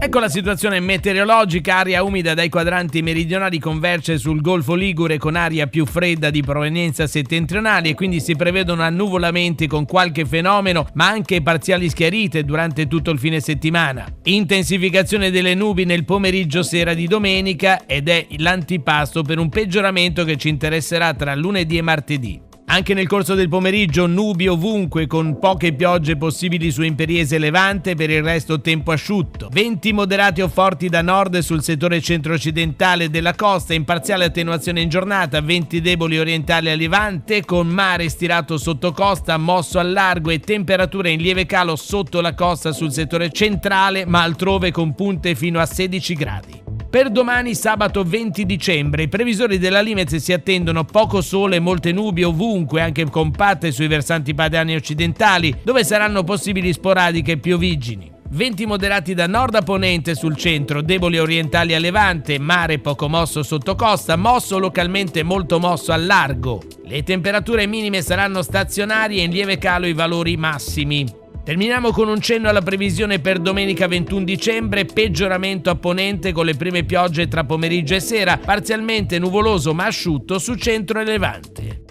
Ecco la situazione meteorologica: aria umida dai quadranti meridionali converge sul Golfo Ligure con aria più fredda di provenienza settentrionale e quindi si prevedono annuvolamenti con qualche fenomeno, ma anche parziali schiarite durante tutto il fine settimana. Intensificazione delle nubi nel pomeriggio sera di domenica ed è l'antipasto per un peggioramento che ci interesserà tra lunedì e martedì. Anche nel corso del pomeriggio nubi ovunque con poche piogge possibili su Imperiese e Levante, per il resto tempo asciutto. Venti moderati o forti da nord sul settore centro-occidentale della costa, in parziale attenuazione in giornata, venti deboli orientali a Levante con mare stirato sotto costa, mosso al largo e temperature in lieve calo sotto la costa sul settore centrale, ma altrove con punte fino a 16 gradi. Per domani sabato 20 dicembre i previsori della Limez si attendono poco sole e molte nubi ovunque, anche compatte sui versanti padani occidentali, dove saranno possibili sporadiche pioviggini. Venti moderati da nord a ponente sul centro, deboli orientali a Levante, mare poco mosso sotto costa, mosso localmente molto mosso al largo. Le temperature minime saranno stazionarie e in lieve calo i valori massimi. Terminiamo con un cenno alla previsione per domenica 21 dicembre, peggioramento a ponente con le prime piogge tra pomeriggio e sera, parzialmente nuvoloso ma asciutto su centro e Levante.